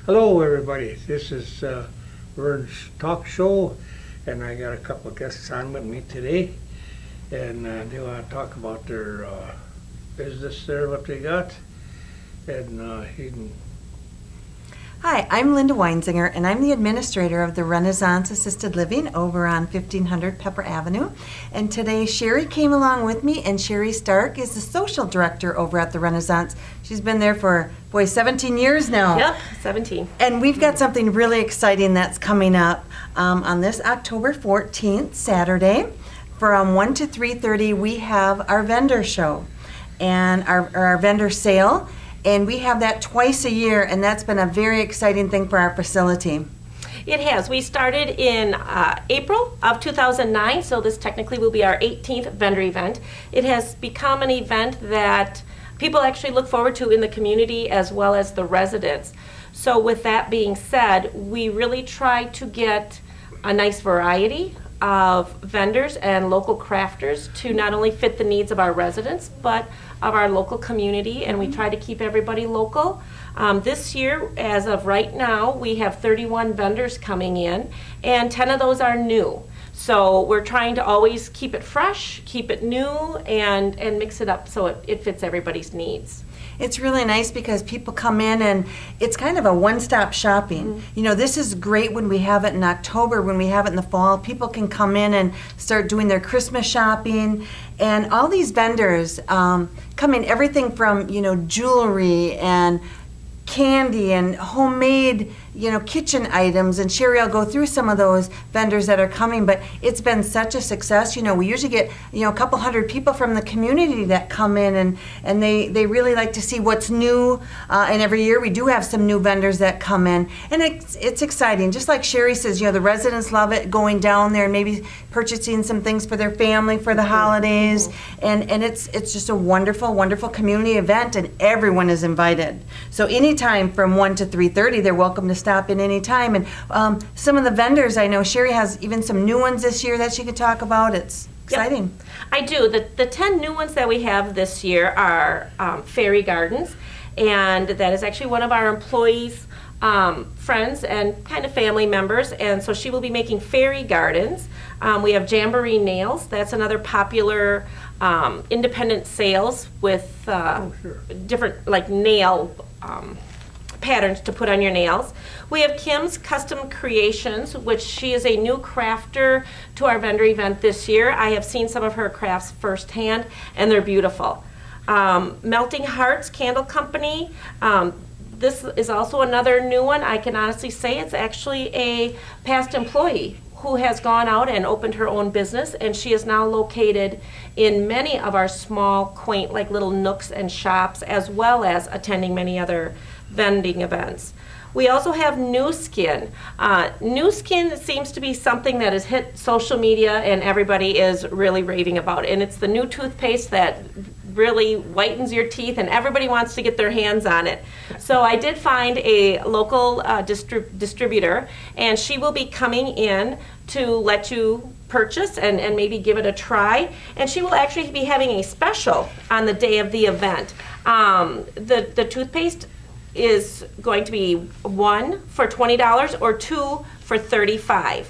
Hello, everybody. This is Vern's Talk Show, and I got a couple of guests on with me today, and they want to talk about their business there, what they got, and you can. Hi, I'm Linda Weinzinger, and I'm the administrator of the Renaissance Assisted Living over on 1500 Pepper Avenue. And today Sherry came along with me, and Sherry Stark is the social director over at the Renaissance. She's been there for, 17 years now. Yep, 17. And we've got something really exciting that's coming up on this October 14th, Saturday. From 1 to 3:30, we have our vendor show and our vendor sale. And we have that twice a year, and that's been a very exciting thing for our facility. It has. We started in April of 2009, so this technically will be our 18th vendor event. It has become an event that people actually look forward to in the community as well as the residents. So with that being said, we really try to get a nice variety of vendors and local crafters to not only fit the needs of our residents, but of our local community, and we try to keep everybody local. This year, as of right now, we have 31 vendors coming in, and 10 of those are new. So we're trying to always keep it fresh, keep it new, and mix it up so it fits everybody's needs. It's really nice because people come in and it's kind of a one-stop shopping. Mm-hmm. You know, this is great when we have it in October, when we have it in the fall. People can come in and start doing their Christmas shopping. And all these vendors come in, everything from, jewelry and candy and homemade, kitchen items, and Sherry will go through some of those vendors that are coming, but it's been such a success. We usually get, a couple hundred people from the community that come in, and they really like to see what's new, and every year we do have some new vendors that come in, and it's exciting. Just like Sherry says, the residents love it, going down there and maybe purchasing some things for their family for the holidays, and it's just a wonderful, wonderful community event, and everyone is invited. So anytime from 1 to 3:30, they're welcome to stop in any time. And some of the vendors, I know Sherry has even some new ones this year that she could talk about. It's exciting. Yep, I do. The 10 new ones that we have this year are Fairy Gardens, and that is actually one of our employees' friends and kind of family members, and so she will be making fairy gardens. We have Jamboree Nails. That's another popular independent sales with different nail patterns to put on your nails. We have Kim's Custom Creations, which she is a new crafter to our vendor event this year. I have seen some of her crafts firsthand, and they're beautiful. Melting Hearts Candle Company. This is also another new one. I can honestly say it's actually a past employee who has gone out and opened her own business, and she is now located in many of our small, quaint, little nooks and shops, as well as attending many other vending events. We also have New Skin. New Skin seems to be something that has hit social media, and everybody is really raving about it. And it's the new toothpaste that really whitens your teeth, and everybody wants to get their hands on it. So I did find a local distributor, and she will be coming in to let you purchase and maybe give it a try. And she will actually be having a special on the day of the event. The toothpaste is going to be 1 for $20 or 2 for $35.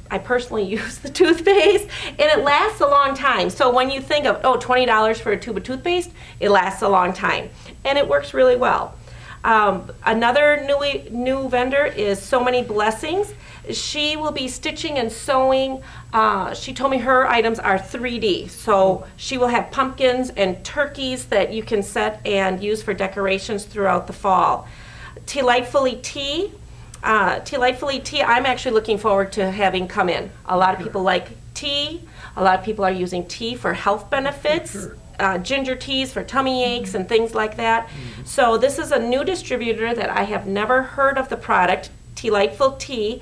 I personally use the toothpaste, and it lasts a long time. So when you think of, $20 for a tube of toothpaste, it lasts a long time, and it works really well. Another new vendor is So Many Blessings. She will be stitching and sewing. She told me her items are 3D, so she will have pumpkins and turkeys that you can set and use for decorations throughout the fall. Delightfully Tea. Delightfully Tea, I'm actually looking forward to having come in. A lot of people like tea. A lot of people are using tea for health benefits. Ginger teas for tummy aches and things like that. So this is a new distributor that I have never heard of the product, Delightful Tea.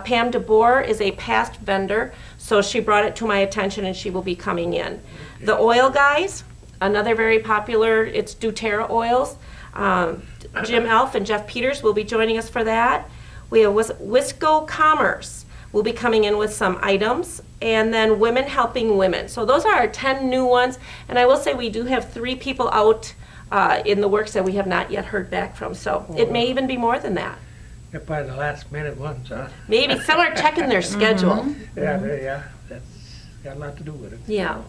Pam DeBoer is a past vendor, so she brought it to my attention, and she will be coming in. The Oil Guys, another very popular, it's doTERRA oils. Jim Elf and Jeff Peters will be joining us for that. We have Wisco Commerce will be coming in with some items, and then Women Helping Women. So those are our 10 new ones, and I will say we do have 3 people out in the works that we have not yet heard back from. So it may even be more than that. They're probably the last minute ones, huh? Maybe some are checking their schedule. Yeah, that's got a lot to do with it. Yeah.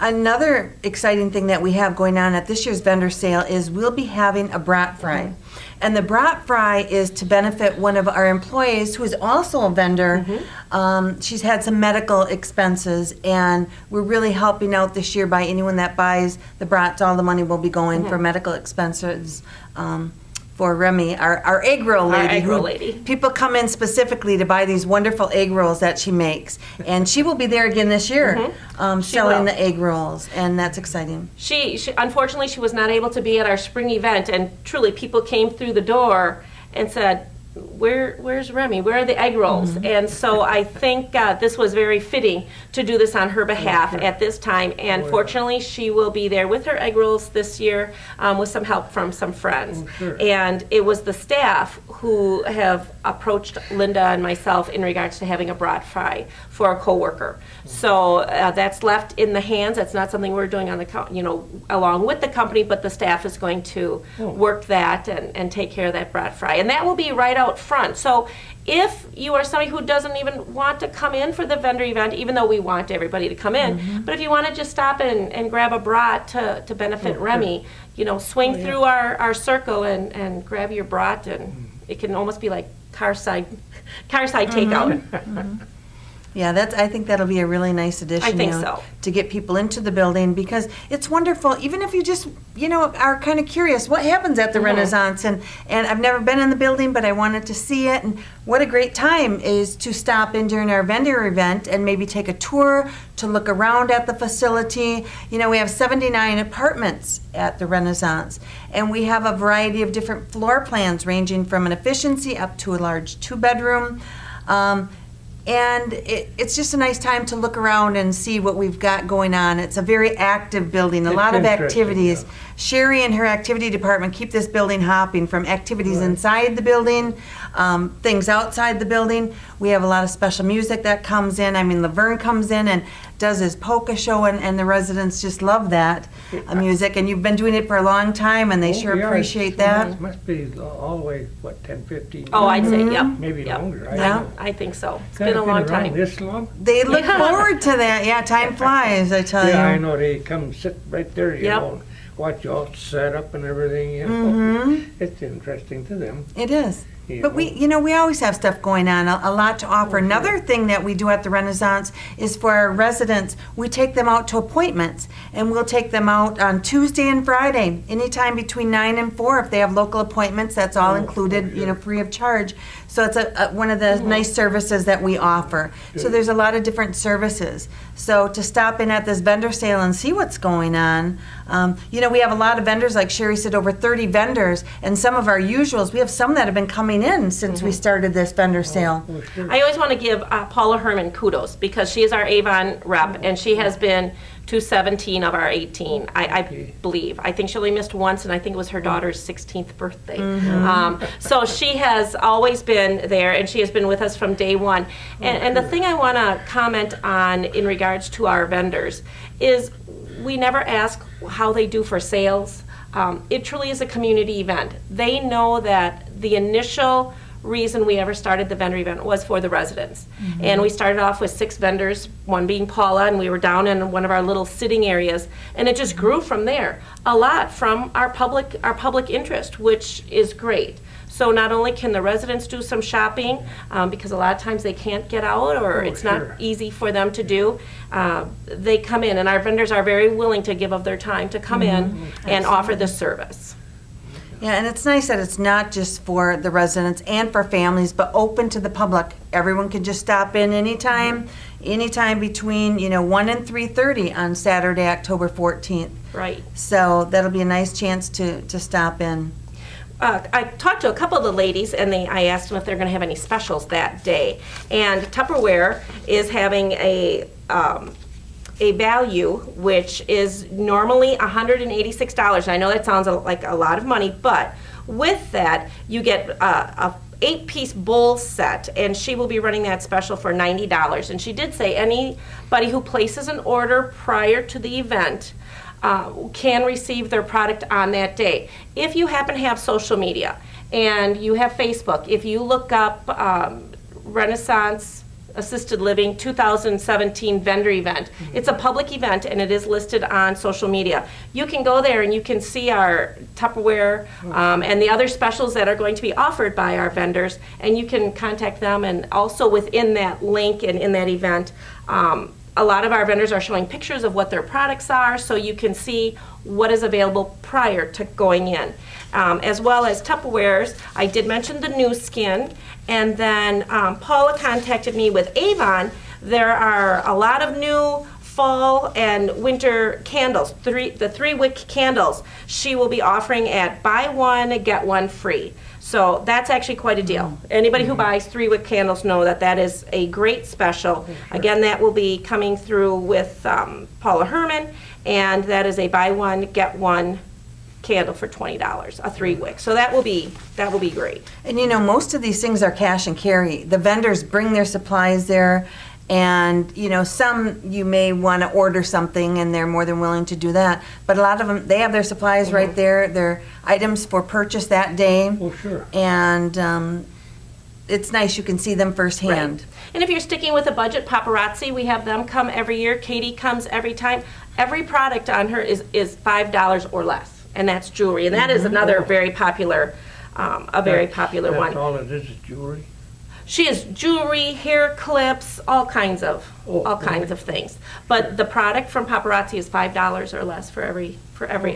Another exciting thing that we have going on at this year's vendor sale is we'll be having a brat fry. And the brat fry is to benefit one of our employees who is also a vendor. She's had some medical expenses, and we're really helping out this year by anyone that buys the brats. All the money will be going for medical expenses. For Remy, our egg roll lady. Our egg roll lady. People come in specifically to buy these wonderful egg rolls that she makes. And she will be there again this year selling will. the egg rolls, and that's exciting. She unfortunately she was not able to be at our spring event, and truly people came through the door and said, Where's Remy? Where are the egg rolls? And so I think this was very fitting to do this on her behalf at this time. And fortunately, she will be there with her egg rolls this year with some help from some friends. And it was the staff who have approached Linda and myself in regards to having a brat fry for a coworker. So that's left in the hands. That's not something we're doing on the along with the company, but the staff is going to work that and take care of that brat fry. And that will be right out front. So if you are somebody who doesn't even want to come in for the vendor event, even though we want everybody to come in, but if you want to just stop and grab a brat to benefit Remy, swing through our circle and grab your brat, and it can almost be like car side takeout. Yeah, I think that'll be a really nice addition. I think so. To get people into the building, because it's wonderful. Even if you just, are kind of curious, what happens at the Renaissance? And I've never been in the building, but I wanted to see it. And what a great time is to stop in during our vendor event and maybe take a tour to look around at the facility. We have 79 apartments at the Renaissance, and we have a variety of different floor plans ranging from an efficiency up to a large 2-bedroom. And it's just a nice time to look around and see what we've got going on. It's a very active building, a lot of activities. Yeah. Sherry and her activity department keep this building hopping, from activities inside the building, things outside the building. We have a lot of special music that comes in. Laverne comes in and does his polka show, and the residents just love that music. And you've been doing it for a long time, and they sure appreciate that. It must be all the way, 10, 15 Oh, I'd say, yep. Maybe longer. I think so. It's been a long time. This long? They look forward to that. Yeah, time flies, I tell you. Yeah, I know. They come sit right there, watch you all set up and everything. It's interesting to them. It is. But we always have stuff going on, a lot to offer. Another thing that we do at the Renaissance is for our residents, we take them out to appointments, and we'll take them out on Tuesday and Friday, anytime between 9 and 4. If they have local appointments, that's all included, free of charge. So it's one of the nice services that we offer. So there's a lot of different services. So to stop in at this vendor sale and see what's going on, we have a lot of vendors, like Sherry said, over 30 vendors, and some of our usuals, we have some that have been coming in since we started this vendor sale. I always want to give Paula Herman kudos, because she is our Avon rep, and she has been to 17 of our 18, I believe. I think she only missed once, and I think it was her daughter's 16th birthday. So she has always been there, and she has been with us from day one. And the thing I want to comment on in regards to our vendors is we never ask how they do for sales. It truly is a community event. They know that the initial reason we ever started the vendor event was for the residents. And we started off with 6 vendors, one being Paula, and we were down in one of our little sitting areas, and it just grew from there. A lot from our public interest, which is great. So not only can the residents do some shopping, because a lot of times they can't get out, or it's not easy for them to do, they come in, and our vendors are very willing to give of their time to come in and offer this service. Yeah, and it's nice that it's not just for the residents and for families, but open to the public. Everyone can just stop in anytime between 1 and 3:30 on Saturday, October 14th. Right. So that'll be a nice chance to stop in. I talked to a couple of the ladies, and I asked them if they're going to have any specials that day. And Tupperware is having a value which is normally $186. I know that sounds like a lot of money, but with that you get a 8-piece bowl set, and she will be running that special for $90. And she did say anybody who places an order prior to the event can receive their product on that day. If you happen to have social media and you have Facebook, if you look up Renaissance Assisted Living 2017 vendor event. It's a public event and it is listed on social media. You can go there and you can see our Tupperware and the other specials that are going to be offered by our vendors, and you can contact them. And also within that link and in that event, a lot of our vendors are showing pictures of what their products are, so you can see what is available prior to going in. As well as Tupperwares, I did mention the new skin, and then Paula contacted me with Avon. There are a lot of new fall and winter candles, the 3-wick candles she will be offering at buy one, get one free. So that's actually quite a deal. Anybody who buys 3-wick candles know that that is a great special. Again, that will be coming through with Paula Herman, and that is a buy one, get one candle for $20, a 3-wick. So that will be great. And you know, most of these things are cash and carry. The vendors bring their supplies there, and you know, some you may want to order something and they're more than willing to do that. But a lot of them, they have their supplies right there, their items for purchase that day. Oh, sure. And it's nice, you can see them firsthand. Right. And if you're sticking with a budget, Paparazzi, we have them come every year. Katie comes every time. Every product on her is $5 or less. And that's jewelry, and that is another very popular, popular one. That's all it is jewelry? She has jewelry, hair clips, all kinds of things. But the product from Paparazzi is $5 or less for every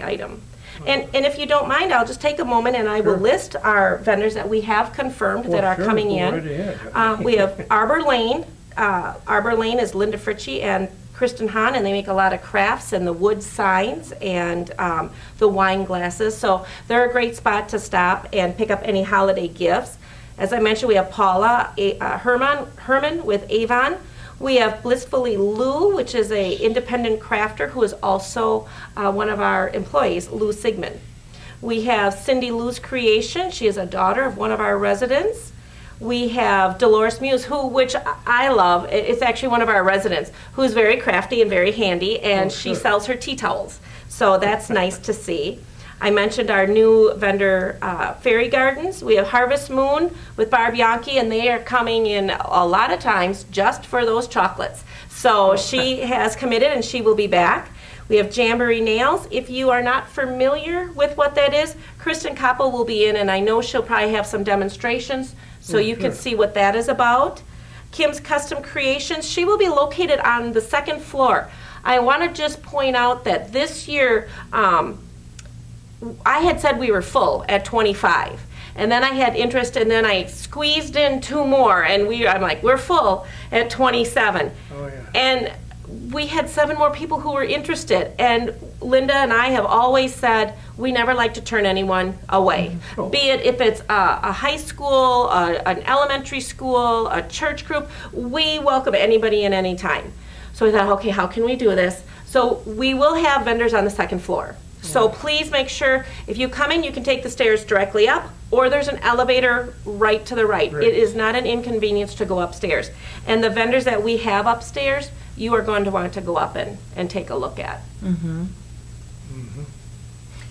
item. And if you don't mind, I'll just take a moment and I will list our vendors that we have confirmed that are coming in. We have Arbor Lane. Arbor Lane is Linda Fritchie and Kristen Hahn, and they make a lot of crafts and the wood signs and the wine glasses. So they're a great spot to stop and pick up any holiday gifts. As I mentioned, we have Paula Herman with Avon. We have Blissfully Lou, which is an independent crafter who is also one of our employees, Lou Sigmund. We have Cindy Lou's Creation. She is a daughter of one of our residents. We have Dolores Muse, which I love. It's actually one of our residents, who's very crafty and very handy, and she sells her tea towels. So that's nice to see. I mentioned our new vendor, Fairy Gardens. We have Harvest Moon with Barb Bianchi, and they are coming in a lot of times just for those chocolates. So she has committed, and she will be back. We have Jamboree Nails. If you are not familiar with what that is, Kristen Koppel will be in, and I know she'll probably have some demonstrations so you can see what that is about. Kim's Custom Creations, she will be located on the 2nd floor. I want to just point out that this year, I had said we were full at 25. And then I had interest, and then I squeezed in 2 more, and I'm like, we're full at 27. Oh, yeah. And we had 7 more people who were interested, and Linda and I have always said we never like to turn anyone away. Oh. Be it if it's a high school, an elementary school, a church group, we welcome anybody in any time. So we thought, okay, how can we do this? So we will have vendors on the 2nd floor. So please make sure if you come in, you can take the stairs directly up, or there's an elevator right to the right. It is not an inconvenience to go upstairs. And the vendors that we have upstairs, you are going to want to go up and take a look at.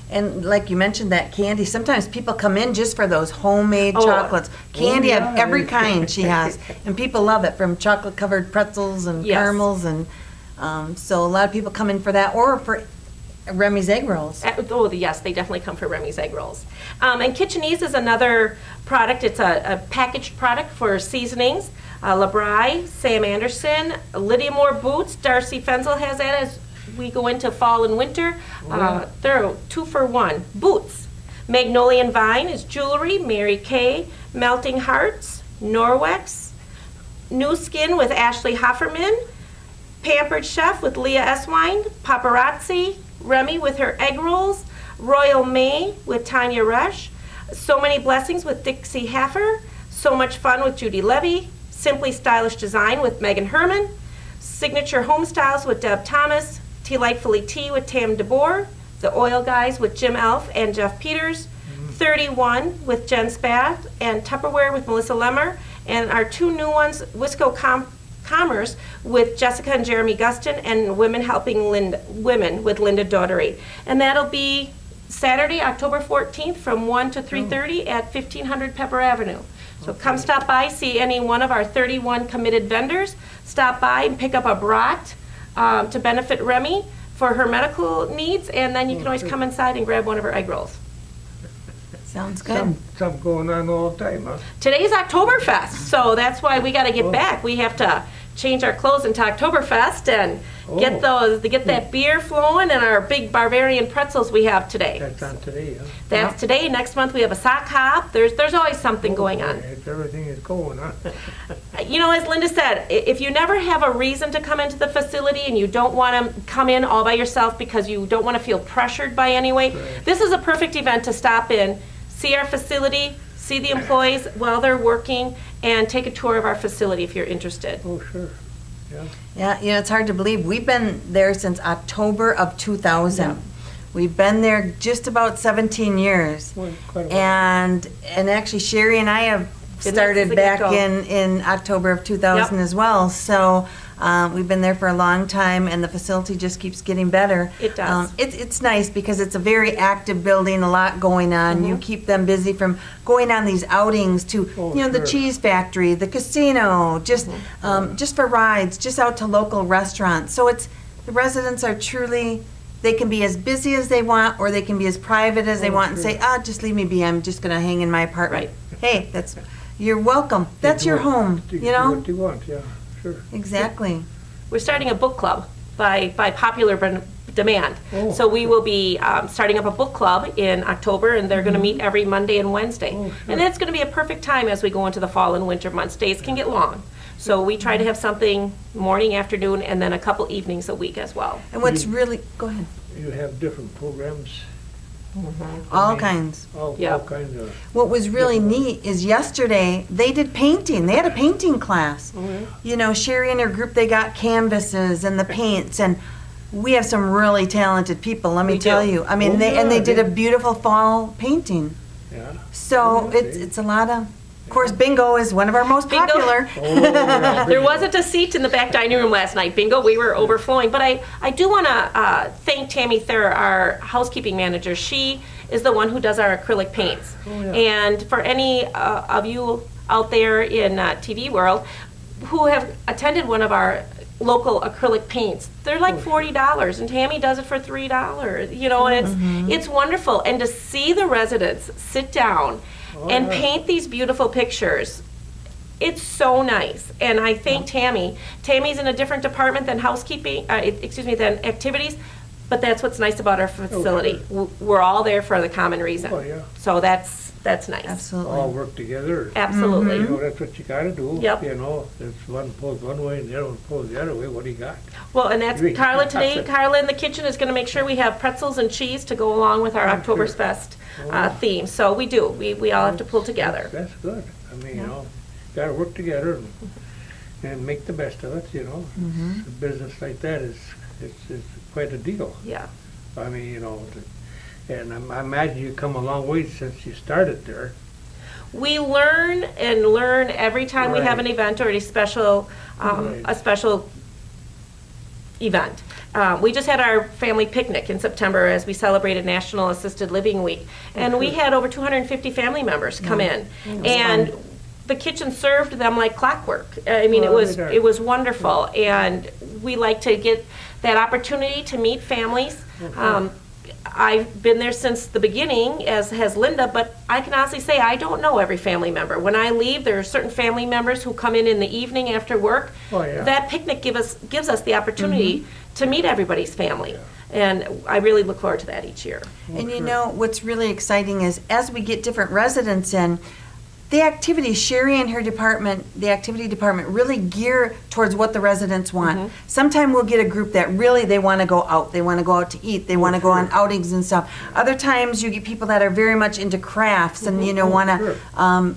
And like you mentioned, that candy, sometimes people come in just for those homemade chocolates. Candy of every kind she has. And people love it, from chocolate-covered pretzels and caramels. And so a lot of people come in for that, or for Remy's egg rolls. Oh, yes, they definitely come for Remy's egg rolls. And Kitchenese is another product. It's a packaged product for seasonings. LeBry, Sam Anderson, Lydia Moore Boots, Darcy Fenzel has that as we go into fall and winter. They're 2-for-1. Boots. Magnolian Vine is jewelry. Mary Kay, Melting Hearts, Norwex, New Skin with Ashley Hofferman, Pampered Chef with Leah Eswine, Paparazzi, Remy with her egg rolls, Royal May with Tanya Resch, So Many Blessings with Dixie Haffer, So Much Fun with Judy Levy, Simply Stylish Design with Megan Herman, Signature Home Styles with Deb Thomas, Delightfully Tea with Tam DeBoer, The Oil Guys with Jim Elf and Jeff Peters, 31 with Jen Spath, and Tupperware with Melissa Lemmer, and our 2 new ones, Wisco Commerce with Jessica and Jeremy Gustin and Women Helping Women with Linda Daughtery. And that'll be Saturday, October 14th from 1 to 3:30 at 1500 Pepper Avenue. So come stop by, see any one of our 31 committed vendors. Stop by and pick up a brat to benefit Remy for her medical needs, and then you can always come inside and grab one of her egg rolls. Sounds good. Something going on all the time, huh? Today's Oktoberfest, so that's why we got to get back. We have to change our clothes into Oktoberfest and get that beer flowing, and our big Bavarian pretzels we have today. That's on today, huh? That's today. Next month we have a sock hop. There's always something going on. Everything is going on. You know, as Linda said, if you never have a reason to come into the facility and you don't want to come in all by yourself because you don't want to feel pressured by anyway, this is a perfect event to stop in, see our facility, see the employees while they're working, and take a tour of our facility if you're interested. Oh, sure. Yeah. Yeah, you know, it's hard to believe. We've been there since October of 2000. Yeah. We've been there just about 17 years. Well, quite a while. And actually Sherry and I have Been there started since the back get-go. in October of 2000 Yep. as well. So we've been there for a long time, and the facility just keeps getting better. It does. It's nice because it's a very active building, a lot going on. Mm-hmm. You keep them busy from going on these outings to, Oh, the sure. cheese factory, the casino, just Mm-hmm. just for rides, just out to local restaurants. So the residents are truly, they can be as busy as they want, or they can be as private as they want and say, just leave me be, I'm just gonna hang in my apartment. Hey, you're welcome. That's your home, Do what you want, yeah, sure. Exactly. We're starting a book club by popular demand. Oh. So we will be starting up a book club in October, and they're going to meet every Monday and Wednesday. Oh, sure. And that's going to be a perfect time as we go into the fall and winter months. Days can get long. So we try to have something morning, afternoon, and then a couple evenings a week as well. And what's really, go ahead, You have different programs, all kinds. all Yeah. kinds of. What was really neat is yesterday, they did painting. They had a painting class. Oh, yeah? You know, Sherry and her group, they got canvases and the paints, and we have some really talented people, let me We tell do. you. I mean, Oh, they yeah, did a they- beautiful fall painting. Yeah. So Okay. it's a lot of course, bingo is one of our most Bingo. popular. Oh, yeah, There wasn't a seat in the back dining room last night. Bingo, we were overflowing. But I do want to thank Tammy Thur, our housekeeping manager. She is the one who does our acrylic paints. Oh, yeah. And for any of you out there in TV world who have attended one of our local acrylic paints, they're like $40, and Tammy does it for $3. You know, and it's wonderful. And to see the residents sit down and yeah. paint these beautiful pictures, it's so nice. And I thank Tammy. Tammy's in a different department than housekeeping, than activities, but that's what's nice about our facility. We're all there for the common reason. Oh, yeah. So that's nice. Absolutely. All work together. Absolutely. You know, that's what you gotta do. Yep. You know, if one pulls one way and the other one pulls the other way, what do you got? Well, and that's Great. Carla today. That's it. Carla in the kitchen is going to make sure we have pretzels and cheese to go along with our Oh, sure. Oktoberfest theme. So we do. We all have to pull together. That's good. I mean, you know, gotta work together and make the best of it, you know. A business like that is quite a deal. Yeah. I mean, you know, and I imagine you come a long way since you started there. We learn and learn every time we have Right. an event or a special Right. event. We just had our family picnic in September as we celebrated National Assisted Living Week, and we had over 250 family members come in, and the kitchen served them like clockwork. I mean, Well, it was wonderful, and we like to get that opportunity to meet families. I've been there since the beginning, as has Linda, but I can honestly say I don't know every family member. When I leave, there are certain family members who come in the evening after work. Oh, yeah. That picnic gives us the opportunity to meet everybody's family. And I really look forward to that each year. And you know, what's really exciting is as we get different residents in, the activities, Sherry and her department, the activity department, really gear towards what the residents want. Sometimes we'll get a group that really, they want to go out. They want to go out to eat. They want to go on outings and stuff. Other times you get people that are very much into crafts and, you know, want to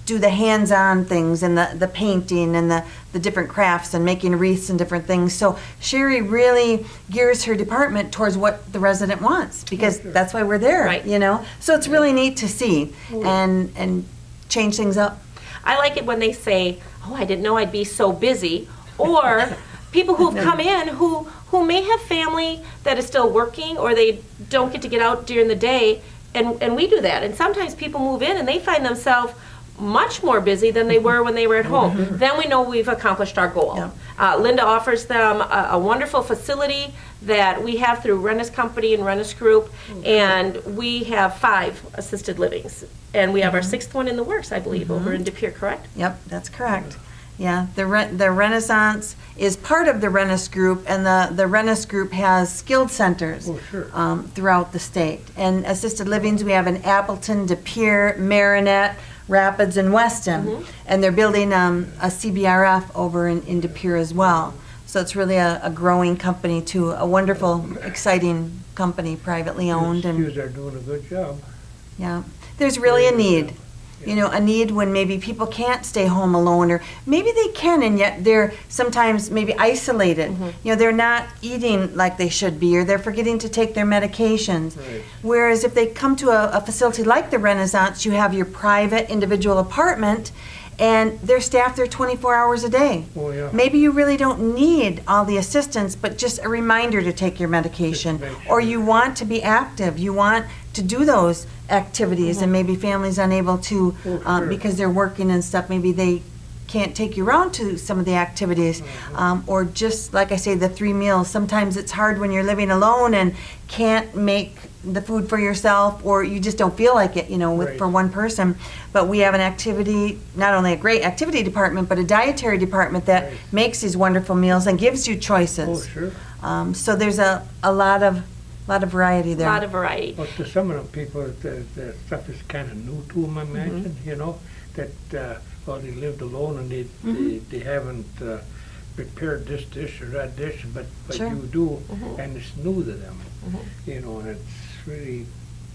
do the hands-on things and the painting and the different crafts and making wreaths and different things. So Sherry really gears her department towards what the resident wants because that's why we're there, Right. you know? So it's really neat to see and change things up. I like it when they say, "Oh, I didn't know I'd be so busy," or people who've come in who may have family that is still working, or they don't get to get out during the day, and we do that. And sometimes people move in and they find themselves much more busy than they were when they were at home. Then we know we've accomplished our goal. Linda offers them a wonderful facility that we have through Renaissance Company and Renaissance Group, and we have 5 assisted livings, and we have our 6th one in the works, I believe, over in De Pere, correct? Yep, that's correct. Yeah, the Renaissance is part of the Renaissance Group, and the Renaissance Group has skilled centers throughout the state. And assisted livings, we have in Appleton, De Pere, Marinette, Rapids, and Weston. And they're building a CBRF over in De Pere as well. So it's really a growing company too, a wonderful, exciting company, privately owned. And You are doing a good job. yeah, there's really a need. You know, a need when maybe people can't stay home alone, or maybe they can and yet they're sometimes maybe isolated. You know, they're not eating like they should be, or they're forgetting to take their medications. Right. Whereas if they come to a facility like the Renaissance, you have your private individual apartment and they're staffed there 24 hours a day. Oh, yeah. Maybe you really don't need all the assistance, but just a reminder to take your medication. Just make Or sure. you want to be active, you want to do those activities, and maybe families unable to, Oh, sure. because they're working and stuff, maybe they can't take you around to some of the activities. Or just, like I say, the 3 meals. Sometimes it's hard when you're living alone and can't make the food for yourself, or you just don't feel like it, you know, Right. for one person. But we have an activity, not only a great activity department, but a dietary department that Right. makes these wonderful meals and gives you Oh, choices. sure. So there's a lot of variety A there. lot of variety. But to some of the people, the stuff is kind of new to them, I imagine, you know, that, well, they lived alone and they haven't prepared this dish or that dish, but Sure. you do, and it's new to them, you know, and it's really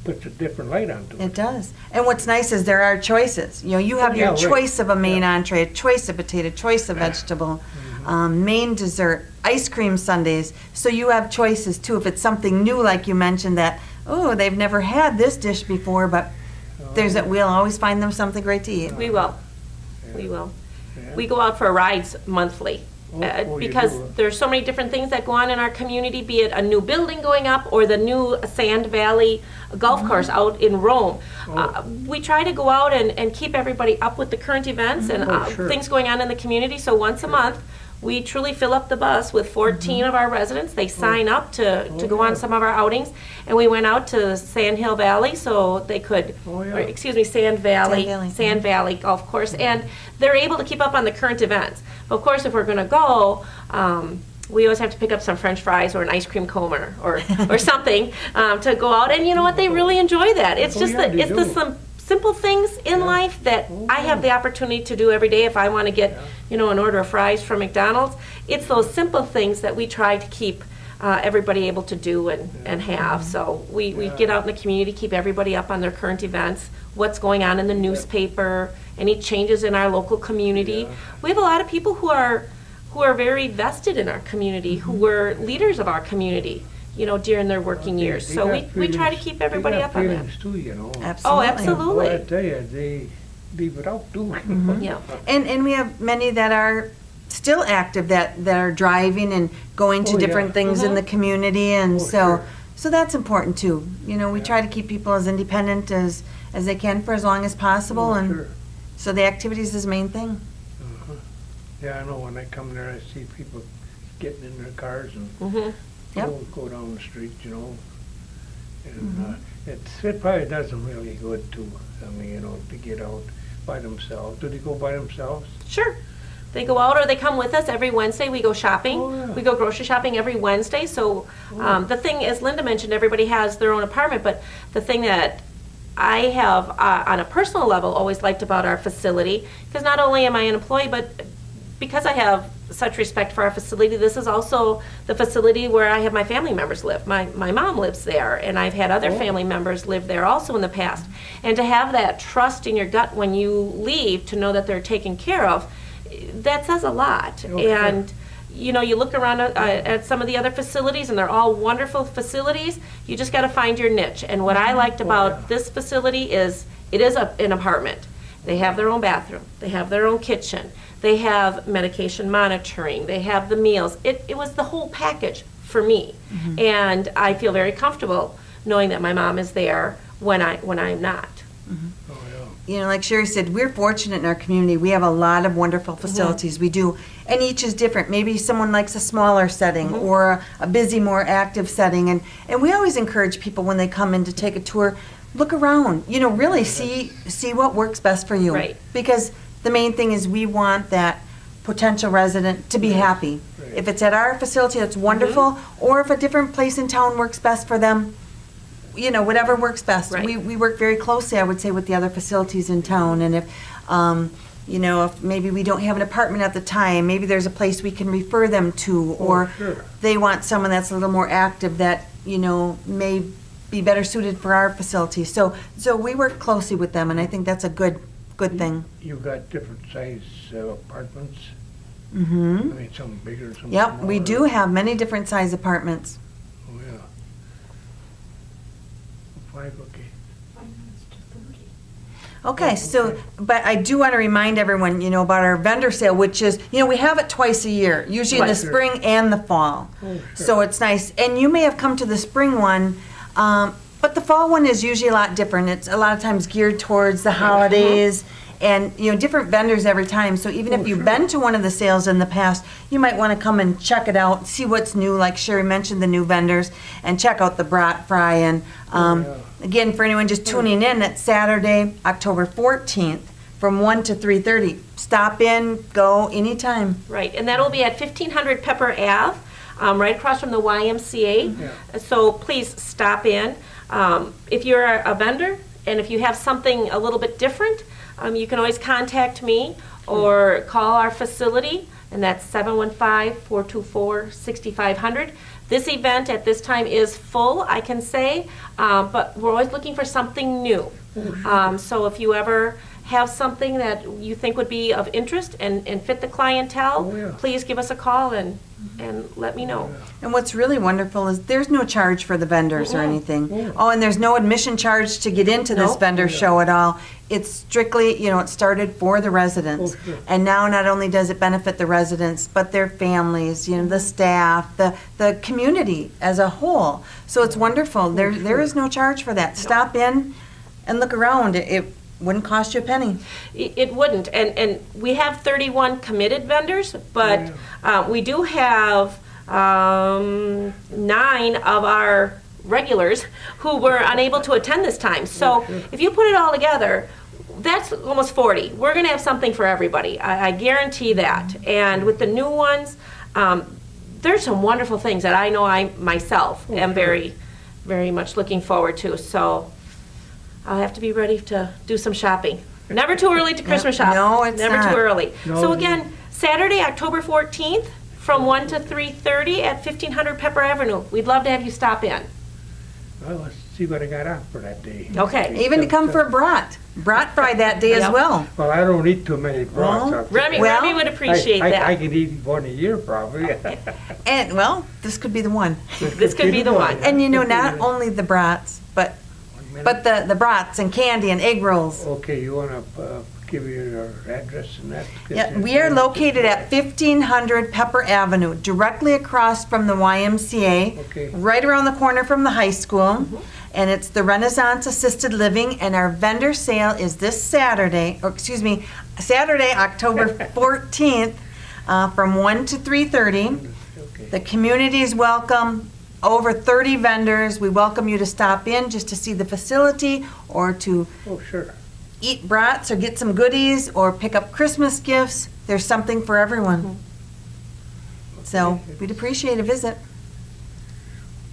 puts a different light onto it. It does. And what's nice is there are choices. You know, you have Yeah, your right. choice of a main Yeah. entree, a choice of potato, choice of vegetable, main dessert, ice cream sundaes. So you have choices too. If it's something new, like you mentioned, that, oh, they've never had this dish before, but we'll always find them something great to eat. We will. We will. Yeah. We go out for rides monthly. Oh, you Because do. there's so many different things that go on in our community, be it a new building going up or the new Sand Valley golf course out in Rome. We try to go out and keep everybody up with the current events and sure. things going on in the community. So once a month, we truly fill up the bus with 14 of our residents. They sign up to go on yeah. some of our outings. And we went out to Sand Hill Valley so they could, Oh, yeah. or, excuse me, Sand Valley Sand Valley. Golf Course. And they're able to keep up on the current events. But of course, if we're going to go, we always have to pick up some French fries or an ice cream cone or something to go out. And you know what? They really enjoy that. It's Oh, just yeah, the, they it's the do. some simple things in life that I have the opportunity to do every day if I want to get, you know, an order of fries from McDonald's. It's those simple things that we try to keep everybody able to do and have. So we get out in the community, keep everybody up on their current events, what's going on in the newspaper, any changes in our local community. We have a lot of people who are very vested in our community, who were leaders of our community, you know, during their working years. They So got we try to feelings- keep everybody they got up on that. feelings too, you know. Absolutely. absolutely. Boy, I tell you, they leave it out too. Yeah. And we have many that are still active, that are driving and going to Oh, yeah. different things in the community, and Oh, so sure. so that's important too. You know, we try to keep people as independent as they can for as long as possible, Oh, and sure. so the activities is the main thing. Yeah, I know when I come there, I see people getting in their cars and Yep. go down the street, you know. And it probably does them really good too. I mean, you know, to get out by themselves. Do they go by themselves? Sure. They go out or they come with us every Wednesday. We go shopping. Oh, yeah. We go grocery shopping every Wednesday. So the thing, as Linda mentioned, everybody has their own apartment. But the thing that I have on a personal level always liked about our facility, because not only am I an employee, but because I have such respect for our facility, this is also the facility where I have my family members live. My mom lives there, and I've had other family members live there also in the past. And to have that trust in your gut when you leave, to know that they're taken care of, that says a lot. Oh, sure. And you know, you look around at some of the other facilities, and they're all wonderful facilities. You just got to find your niche. And what I liked about this facility is it is an apartment. They have their own bathroom. They have their own kitchen. They have medication monitoring. They have the meals. It was the whole package for me. And I feel very comfortable knowing that my mom is there when I'm not. Oh, yeah. You know, like Sherry said, we're fortunate in our community. We have a lot of wonderful facilities. We do, and each is different. Maybe someone likes a smaller setting or a busy, more active setting. And we always encourage people when they come in to take a tour, look around, you know, really see what works best for you. Right. Because the main thing is we want that potential resident to be happy. Right. If it's at our facility, that's wonderful. Or if a different place in town works best for them, you know, whatever works best. Right. We work very closely, I would say, with the other facilities in town. And if, you know, if maybe we don't have an apartment at the time, maybe there's a place we can refer them to. Or sure. they want someone that's a little more active that, you know, may be better suited for our facility. So we work closely with them, and I think that's a good thing. You got different size apartments? Mm-hmm. I mean, some bigger, some Yep, smaller? we do have many different size apartments. Oh, yeah. 5, okay. Okay, so, but I do want to remind everyone, you know, about our vendor sale, which is, you know, we have it twice a year, usually in the Right. spring and the fall. Oh, sure. So it's nice. And you may have come to the spring one, but the fall one is usually a lot different. It's a lot of times geared towards the holidays and, you know, different vendors every time. So even if you've sure. been to one of the sales in the past, you might want to come and check it out, see what's new, like Sherry mentioned, the new vendors, and check out the brat fry. And yeah. again, for anyone just tuning in, it's Saturday, October 14th, from 1 to 3:30. Stop in, go anytime. Right, and that'll be at 1500 Pepper Ave, right across from the YMCA. Yeah. So please stop in. If you're a vendor and if you have something a little bit different, you can always contact me or call our facility, and that's 715-424-6500. This event at this time is full, I can say, but we're always looking for something new. So if you ever have something that you think would be of interest and fit the clientele, Oh, yeah. please give us a call and let me know. And what's really wonderful is there's no charge for the vendors or anything. Yeah. Oh, and there's no admission charge to get into this Nope. vendor show at all. It's strictly, you know, it started for the residents. Oh, sure. And now not only does it benefit the residents, but their families, you know, the staff, the community as a whole. So it's wonderful. There is no charge for that. Stop in and look around. It wouldn't cost you a penny. It wouldn't, and we have 31 committed vendors, but we do have 9 of our regulars who were unable to attend this time. So if you put it all together, that's almost 40. We're going to have something for everybody. I guarantee that. And with the new ones, there's some wonderful things that I know I myself am very, very much looking forward to. So I'll have to be ready to do some shopping. Never too early to Christmas shop. No, it's Never not. too early. No, So again, Saturday, October 14th, from 1 to 3:30 at 1500 Pepper Avenue. We'd love to have you stop in. Well, let's see what I got on for that day. Okay. Even to come for a brat fry that day as Yep. well. Well, I don't eat too many brats. Well, I'll tell you. Well, Remy would appreciate I that. can eat one a year probably. And, well, this could be the one. This could be the one. And you know, not only the brats, but the brats and candy and egg rolls. Okay, you want to give your address and that? Yeah, we are located at 1500 Pepper Avenue, directly across from the YMCA, Okay. right around the corner from the high school. And it's the Renaissance Assisted Living, and our vendor sale is this Saturday, Saturday, October 14th, from 1 to 3:30. Okay. The community is welcome. Over 30 vendors. We welcome you to stop in just to see the facility or to Oh, sure. eat brats or get some goodies or pick up Christmas gifts. There's something for everyone. So we'd appreciate a visit.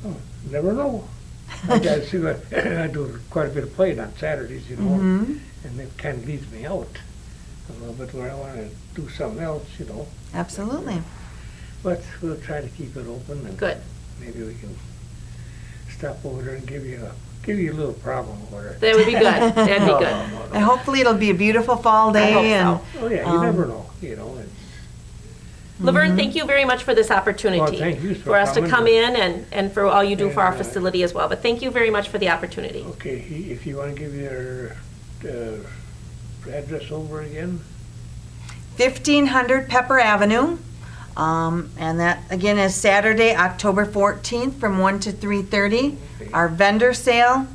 Oh, never know. I gotta see what, I do quite a bit of playing on Saturdays, you know, and it kind of leaves me out a little bit where I want to do something else, you know. Absolutely. But we'll try to keep it open and Good. maybe we can stop over there and give you a little problem order. That would be good. That'd be good. And hopefully it'll be a beautiful fall day. hope and so. Oh, yeah, you never know, you know. It's, Laverne, thank you very much for this opportunity. Well, thank you for for us to coming. come in and for all you do for our And, facility as well. But thank you very much for the opportunity. okay, if you want to give your address over again? 1500 Pepper Avenue. And that, again, is Saturday, October 14th from 1 to 3:30. Okay. Our vendor sale,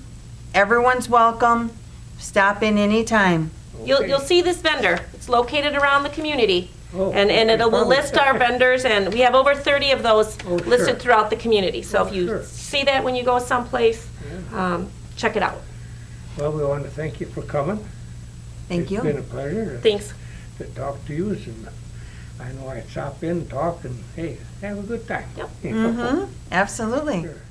everyone's welcome. Stop in anytime. You'll Okay. see this vendor. It's located around the community. Oh, And it'll will probably. list our vendors, and we have over 30 of those Oh, sure. listed throughout the community. So Oh, if you sure. see that when you go someplace, check it out. Well, we want to thank you for coming. Thank It's been you. a pleasure Thanks. to talk to you, and I know I'd stop in, talk, and hey, have a good time. Yep. Mm-hmm, absolutely. Sure.